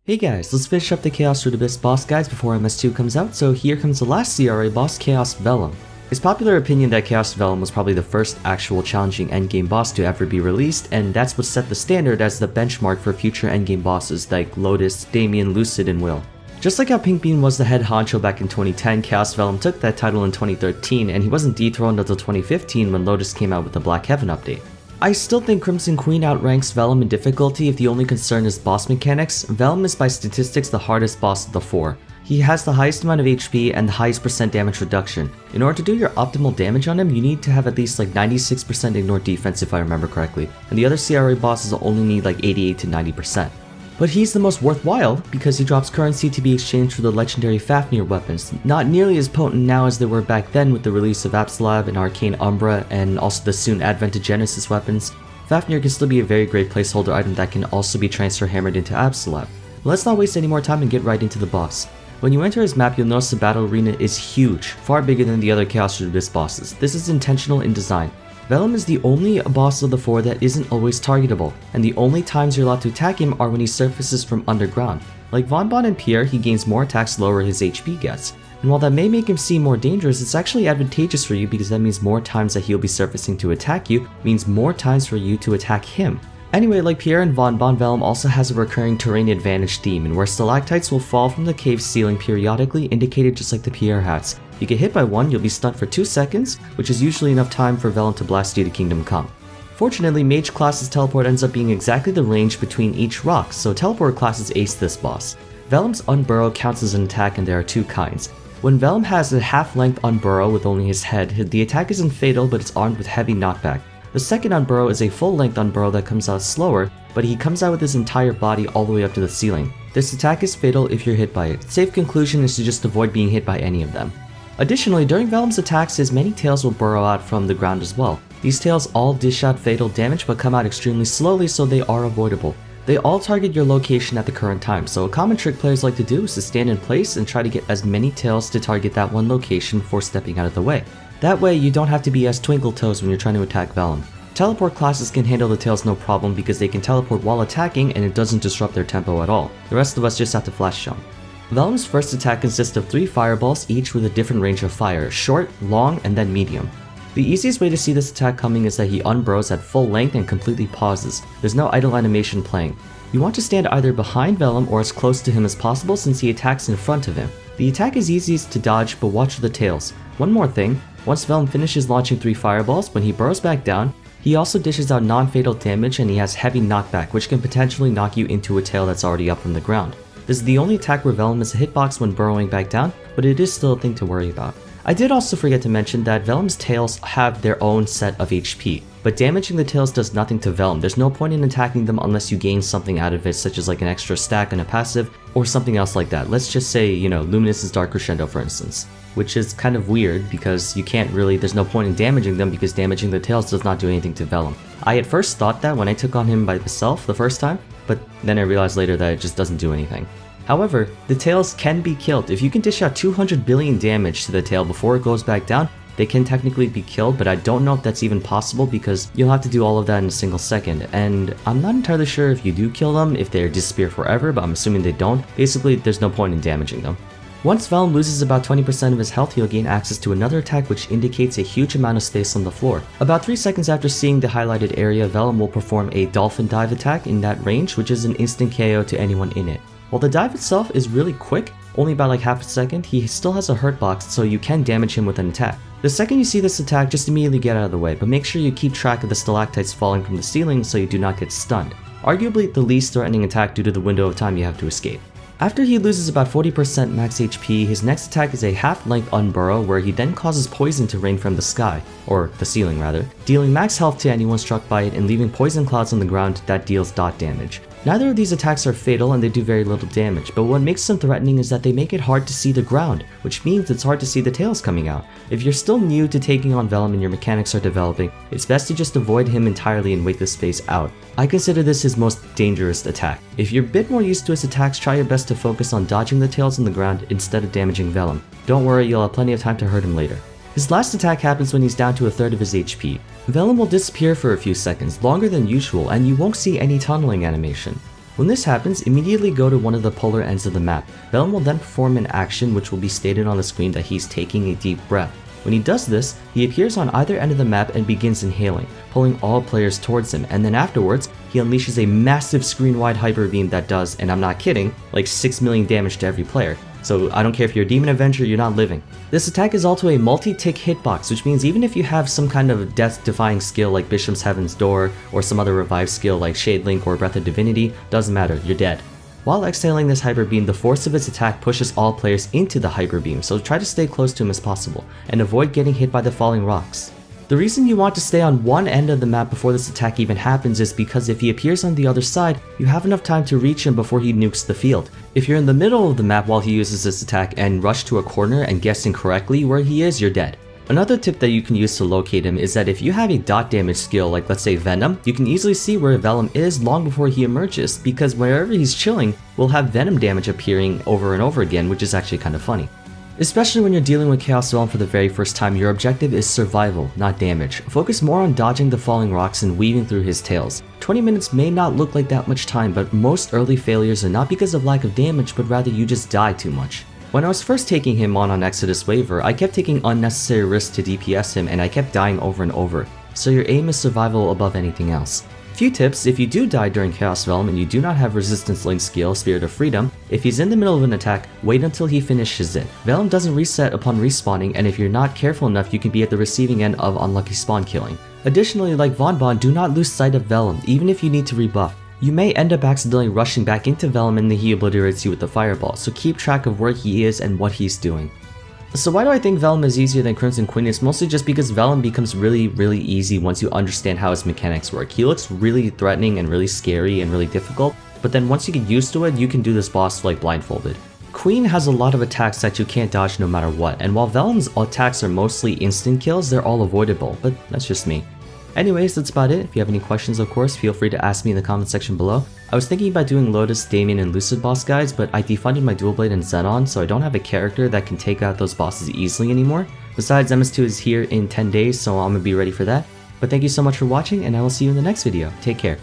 Hey guys, let's finish up the Chaos Root Abyss boss guides before MS2 comes out, so here comes the last CRA boss, Chaos Vellum. It's popular opinion that Chaos Vellum was probably the first actual challenging endgame boss to ever be released, and that's what set the standard as the benchmark for future endgame bosses like Lotus, Damien, Lucid, and Will. Just like how Pink Bean was the head honcho back in 2010, Chaos Vellum took that title in 2013, and he wasn't dethroned until 2015 when Lotus came out with the Black Heaven update. I still think Crimson Queen outranks Vellum in difficulty if the only concern is boss mechanics. Vellum is by statistics the hardest boss of the four. He has the highest amount of HP and the highest percent damage reduction. In order to do your optimal damage on him, you need to have at least like 96% ignore defense if I remember correctly, and the other CRA bosses only need like 88 to 90%. But he's the most worthwhile because he drops currency to be exchanged for the legendary Fafnir weapons, not nearly as potent now as they were back then with the release of Absolab and Arcane Umbra and also the soon advented Genesis weapons. Fafnir can still be a very great placeholder item that can also be transfer hammered into Absolab. Let's not waste any more time and get right into the boss. When you enter his map, you'll notice the battle arena is huge, far bigger than the other Chaos Root Abyss bosses. This is intentional in design. Vellum is the only boss of the four that isn't always targetable, and the only times you're allowed to attack him are when he surfaces from underground. Like Vonbon and Pierre, he gains more attacks the lower his HP gets. And while that may make him seem more dangerous, it's actually advantageous for you because that means more times that he'll be surfacing to attack you means more times for you to attack him. Anyway, like Pierre and Vonbon, Vellum also has a recurring terrain advantage theme, and where stalactites will fall from the cave ceiling periodically, indicated just like the Pierre hats. You get hit by one, you'll be stunned for 2 seconds, which is usually enough time for Vellum to blast you to Kingdom Come. Fortunately, Mage class's teleport ends up being exactly the range between each rock, so teleport classes ace this boss. Vellum's Unburrow counts as an attack, and there are 2 kinds. When Vellum has a half-length Unburrow with only his head, the attack isn't fatal but it's armed with heavy knockback. The second Unburrow is a full-length Unburrow that comes out slower, but he comes out with his entire body all the way up to the ceiling. This attack is fatal if you're hit by it. Safe conclusion is to just avoid being hit by any of them. Additionally, during Vellum's attacks, his many tails will burrow out from the ground as well. These tails all dish out fatal damage but come out extremely slowly, so they are avoidable. They all target your location at the current time, so a common trick players like to do is to stand in place and try to get as many tails to target that one location before stepping out of the way. That way, you don't have to be as twinkle toes when you're trying to attack Vellum. Teleport classes can handle the tails no problem because they can teleport while attacking and it doesn't disrupt their tempo at all. The rest of us just have to flash jump. Vellum's first attack consists of 3 fireballs, each with a different range of fire, short, long, and then medium. The easiest way to see this attack coming is that he unburrows at full length and completely pauses. There's no idle animation playing. You want to stand either behind Vellum or as close to him as possible since he attacks in front of him. The attack is easiest to dodge, but watch for the tails. One more thing, once Vellum finishes launching 3 fireballs, when he burrows back down, he also dishes out non-fatal damage and he has heavy knockback, which can potentially knock you into a tail that's already up from the ground. This is the only attack where Vellum is a hitbox when burrowing back down, but it is still a thing to worry about. I did also forget to mention that Vellum's tails have their own set of HP, but damaging the tails does nothing to Vellum. There's no point in attacking them unless you gain something out of it, such as like an extra stack on a passive, or something else like that. Let's just say, Luminous' Dark Crescendo for instance. Which is kind of weird because there's no point in damaging them because damaging the tails does not do anything to Vellum. I at first thought that when I took on him by myself the first time, but then I realized later that it just doesn't do anything. However, the tails can be killed. If you can dish out 200 billion damage to the tail before it goes back down, they can technically be killed, but I don't know if that's even possible because you'll have to do all of that in a single second, and I'm not entirely sure if you do kill them, if they disappear forever, but I'm assuming they don't. Basically, there's no point in damaging them. Once Vellum loses about 20% of his health, he'll gain access to another attack which indicates a huge amount of space on the floor. About 3 seconds after seeing the highlighted area, Vellum will perform a Dolphin Dive attack in that range, which is an instant KO to anyone in it. While the dive itself is really quick, only about like half a second, he still has a hurt box, so you can damage him with an attack. The second you see this attack, just immediately get out of the way, but make sure you keep track of the stalactites falling from the ceiling so you do not get stunned. Arguably the least threatening attack due to the window of time you have to escape. After he loses about 40% max HP, his next attack is a half-length Unburrow where he then causes poison to rain from the sky, or the ceiling rather, dealing max health to anyone struck by it and leaving poison clouds on the ground that deals dot damage. Neither of these attacks are fatal and they do very little damage, but what makes them threatening is that they make it hard to see the ground, which means it's hard to see the tails coming out. If you're still new to taking on Vellum and your mechanics are developing, it's best to just avoid him entirely and wait this phase out. I consider this his most dangerous attack. If you're a bit more used to his attacks, try your best to focus on dodging the tails on the ground instead of damaging Vellum. Don't worry, you'll have plenty of time to hurt him later. His last attack happens when he's down to a third of his HP. Vellum will disappear for a few seconds, longer than usual, and you won't see any tunneling animation. When this happens, immediately go to one of the polar ends of the map. Vellum will then perform an action which will be stated on the screen that he's taking a deep breath. When he does this, he appears on either end of the map and begins inhaling, pulling all players towards him, and then afterwards, he unleashes a massive screen-wide hyper beam that does, and I'm not kidding, like 6 million damage to every player. So I don't care if you're a Demon Avenger, you're not living. This attack is also a multi-tick hitbox, which means even if you have some kind of death-defying skill like Bishop's Heaven's Door, or some other revive skill like Shade Link or Breath of Divinity, doesn't matter, you're dead. While exhaling this Hyper Beam, the force of its attack pushes all players into the Hyper Beam, so try to stay close to him as possible, and avoid getting hit by the falling rocks. The reason you want to stay on one end of the map before this attack even happens is because if he appears on the other side, you have enough time to reach him before he nukes the field. If you're in the middle of the map while he uses this attack and rush to a corner and guess incorrectly where he is, you're dead. Another tip that you can use to locate him is that if you have a dot damage skill like let's say Venom, you can easily see where Vellum is long before he emerges, because wherever he's chilling will have Venom damage appearing over and over again, which is actually kind of funny. Especially when you're dealing with Chaos Vellum for the very first time, your objective is survival, not damage. Focus more on dodging the falling rocks and weaving through his tails. 20 minutes may not look like that much time, but most early failures are not because of lack of damage, but rather you just die too much. When I was first taking him on Exodus Waver, I kept taking unnecessary risks to DPS him and I kept dying over and over, so your aim is survival above anything else. Few tips: if you do die during Chaos Vellum and you do not have Resistance Link skill, Spirit of Freedom, if he's in the middle of an attack, wait until he finishes it. Vellum doesn't reset upon respawning, and if you're not careful enough, you can be at the receiving end of unlucky spawn killing. Additionally, like Von Bon, do not lose sight of Vellum, even if you need to rebuff. You may end up accidentally rushing back into Vellum and then he obliterates you with the fireball, so keep track of where he is and what he's doing. So why do I think Vellum is easier than Crimson Queen? It's mostly just because Vellum becomes really easy once you understand how his mechanics work. He looks really threatening and really scary and really difficult, but then once you get used to it, you can do this boss like blindfolded. Queen has a lot of attacks that you can't dodge no matter what, and while Vellum's attacks are mostly instant kills, they're all avoidable, but that's just me. Anyways, that's about it. If you have any questions, of course, feel free to ask me in the comment section below. I was thinking about doing Lotus, Damien, and Lucid boss guys, but I defunded my Dual Blade and Xenon, so I don't have a character that can take out those bosses easily anymore. Besides, MS2 is here in 10 days, so I'm gonna be ready for that. But thank you so much for watching, and I will see you in the next video. Take care.